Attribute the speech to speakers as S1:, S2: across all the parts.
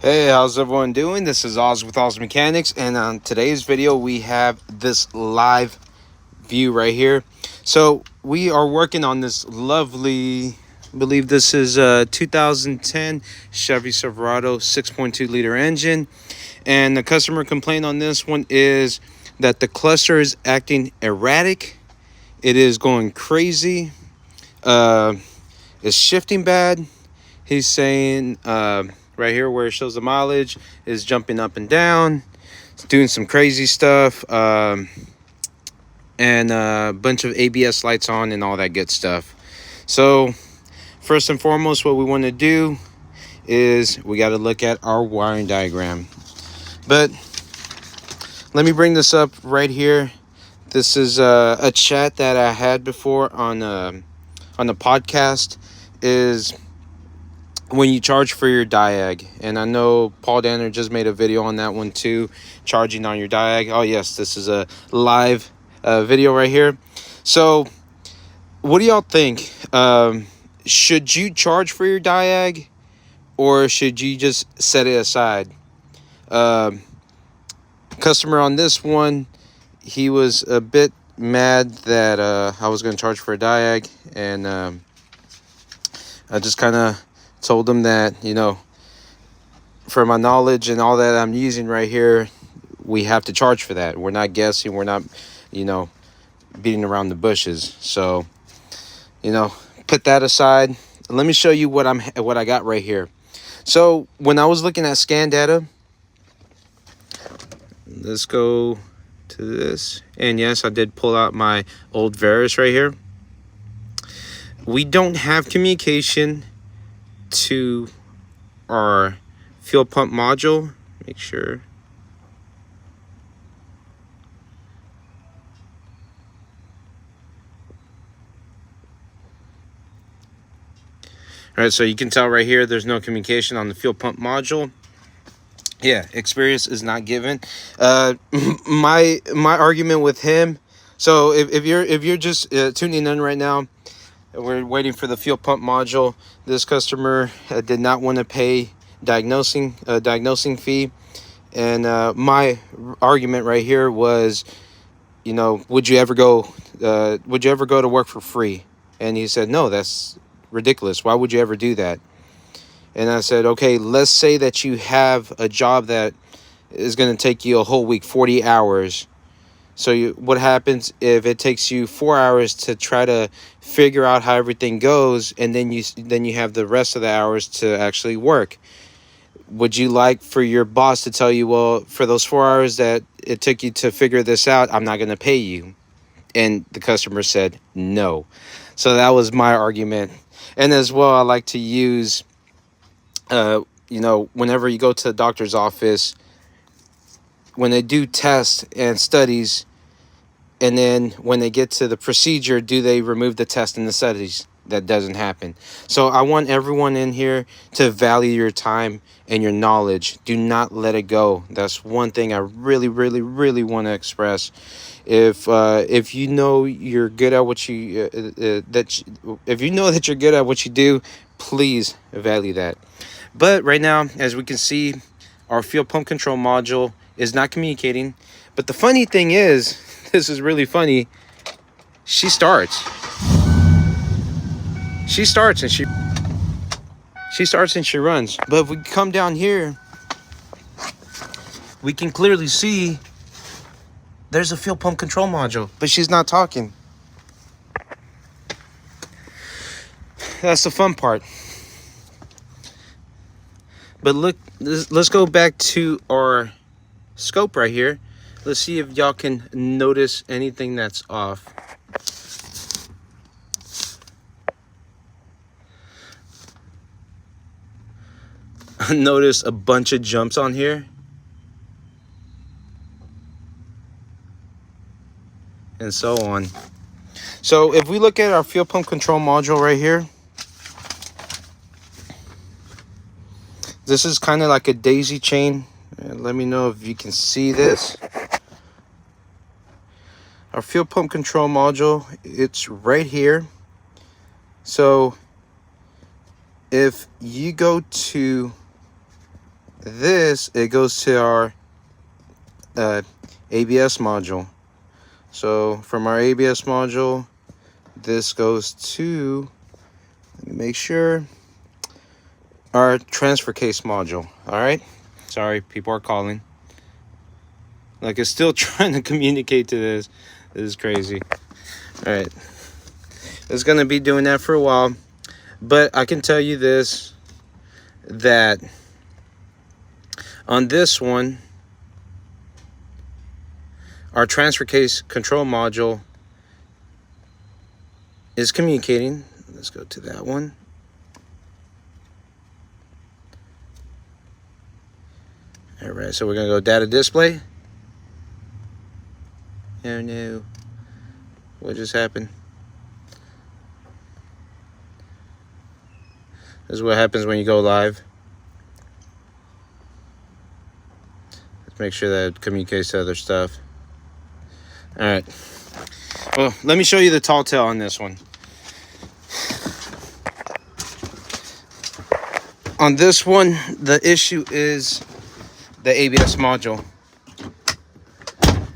S1: Hey, how's everyone doing? This is Oz with Oz Mechanics, and on today's video, we have this live view right here. So we are working on this lovely, I believe this is a 2010 Chevy Silverado 6.2 liter engine, and the customer complaint on this one is that the cluster is acting erratic. It is going crazy. It's shifting bad. He's saying right here where it shows the mileage is jumping up and down. It's doing some crazy stuff. And a bunch of ABS lights on and all that good stuff. So first and foremost, what we want to do is we got to look at our wiring diagram. But let me bring this up right here. This is a chat that I had before on the podcast. Is when you charge for your diag, and I know Paul Danner just made a video on that one too, charging on your diag. Oh yes, this is a live video right here. So what do y'all think? Should you charge for your diag, or should you just set it aside? Customer on this one, he was a bit mad that I was going to charge for a diag, and I just kind of told him that, for my knowledge and all that I'm using right here, we have to charge for that. We're not guessing. We're not, beating around the bushes. So, put that aside. Let me show you what I got right here. So when I was looking at scan data, let's go to this. And yes, I did pull out my old Verus right here. We don't have communication to our fuel pump module. Make sure. All right, so you can tell right here there's no communication on the fuel pump module. Yeah, experience is not given. My argument with him. So if you're just tuning in right now, we're waiting for the fuel pump module. This customer did not want to pay diagnosing fee, and my argument right here was, would you ever go to work for free? And he said, no, that's ridiculous. Why would you ever do that? And I said, okay, let's say that you have a job that is going to take you a whole week, 40 hours. So what happens if it takes you 4 hours to try to figure out how everything goes, and then you have the rest of the hours to actually work? Would you like for your boss to tell you, well, for those 4 hours that it took you to figure this out, I'm not going to pay you? And the customer said no. So that was my argument. And as well, I like to use, whenever you go to the doctor's office, when they do tests and studies, and then when they get to the procedure, do they remove the test and the studies? That doesn't happen. So I want everyone in here to value your time and your knowledge. Do not let it go. That's one thing I really, really, really want to express. If you know you're good at what you if you know that you're good at what you do, please value that. But right now, as we can see, our fuel pump control module is not communicating. But the funny thing is, this is really funny. She starts and she runs. But if we come down here, we can clearly see there's a fuel pump control module, but she's not talking. That's the fun part. But look, let's go back to our scope right here. Let's see if y'all can notice anything that's off. Notice a bunch of jumps on here. And so on. So if we look at our fuel pump control module right here, this is kind of like a daisy chain. Let me know if you can see this. Our fuel pump control module, it's right here. So if you go to this, it goes to our ABS module. So from our ABS module, this goes to, let me make sure, our transfer case module. All right, sorry, people are calling. Like, it's still trying to communicate to this. This is crazy. All right, it's gonna be doing that for a while, but I can tell you this, that on this one, our transfer case control module is communicating. Let's go to that one. All right, so we're gonna go data display. Oh no, what just happened? This is what happens when you go live. Let's make sure that it communicates to other stuff. All right, well, let me show you the tall tale on this one. On this one, the issue is the ABS module.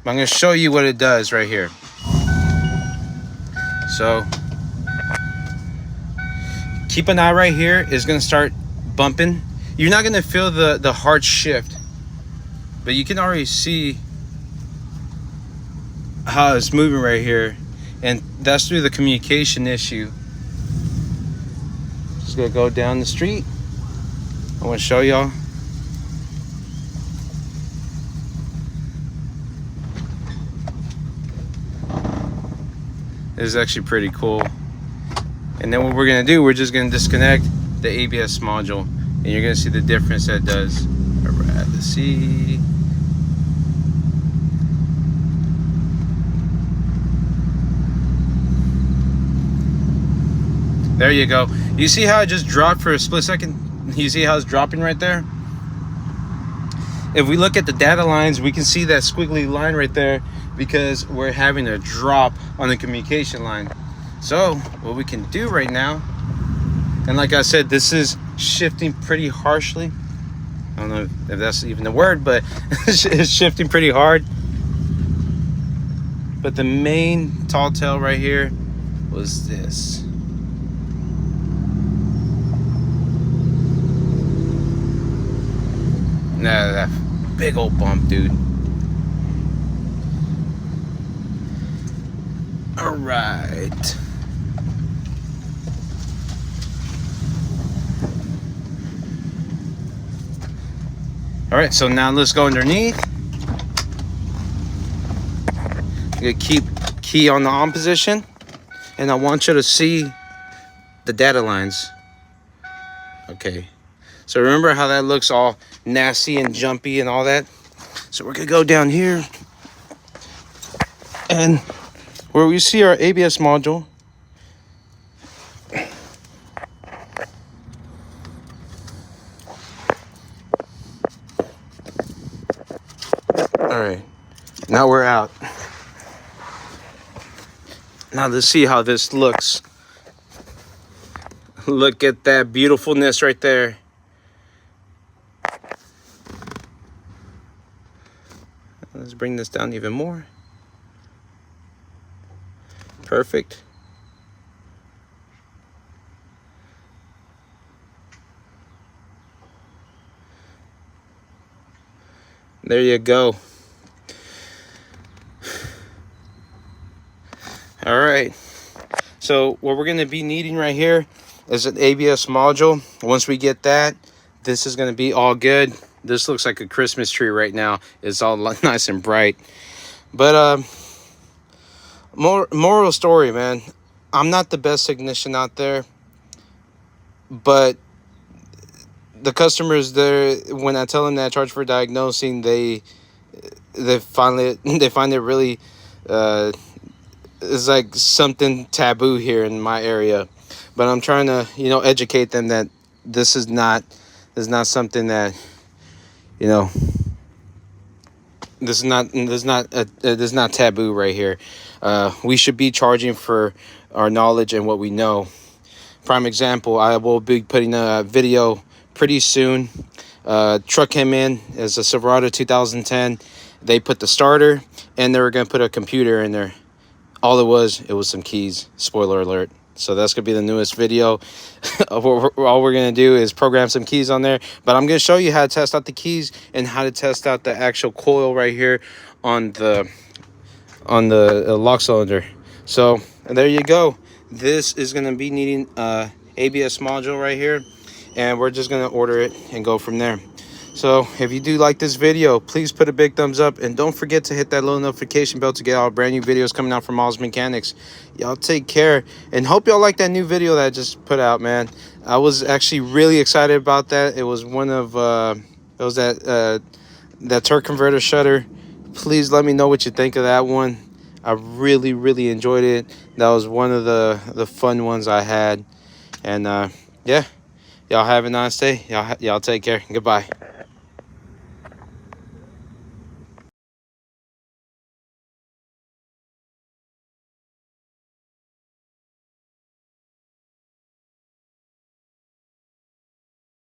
S1: I'm going to show you what it does right here. So keep an eye right here. It's going to start bumping. You're not going to feel the hard shift, but you can already see how it's moving right here, and that's through the communication issue. Just going to go down the street. I want to show y'all. This is actually pretty cool. And then what we're gonna do, we're just gonna disconnect the ABS module, and you're gonna see the difference that does. All right, let's see. There you go. You see how it just dropped for a split second? You see how it's dropping right there? If we look at the data lines, we can see that squiggly line right there because we're having a drop on the communication line. So what we can do right now, and like I said, this is shifting pretty harshly. I don't know if that's even the word, but it's shifting pretty hard. But the main tall tale right here was this. Nah, that big old bump, dude. All right. All right, so now let's go underneath. You keep key on the on position, and I want you to see the data lines. Okay. So remember how that looks all nasty and jumpy and all that? So we're gonna go down here, and where we see our ABS module, all right, now we're out. Now let's see how this looks. Look at that beautifulness right there. Let's bring this down even more. Perfect. There you go. All right. So what we're going to be needing right here is an ABS module. Once we get that, this is going to be all good. This looks like a Christmas tree right now. It's all nice and bright. But moral story, man. I'm not the best technician out there, but the customers there, when I tell them that I charge for diagnosing, they find it really it's like something taboo here in my area. But I'm trying to, educate them that this is not something that, this is not taboo right here. We should be charging for our knowledge and what we know. Prime example, I will be putting a video pretty soon Truck came in as a Silverado 2010. They put the starter, and they were going to put a computer in there. All it was some keys. Spoiler alert. So that's going to be the newest video. All we're going to do is program some keys on there. But I'm going to show you how to test out the keys and how to test out the actual coil right here on the lock cylinder. So there you go. This is going to be needing ABS module right here. And we're just going to order it and go from there. So if you do like this video, please put a big thumbs up, and don't forget to hit that little notification bell to get all brand new videos coming out from Miles Mechanics. Y'all take care, and hope y'all like that new video that I just put out, man. I was actually really excited about that. It was one of it was that torque converter shutter. Please let me know what you think of that one. I really enjoyed it. That was one of the fun ones I had. And yeah, y'all have a nice day. Y'all take care. Goodbye.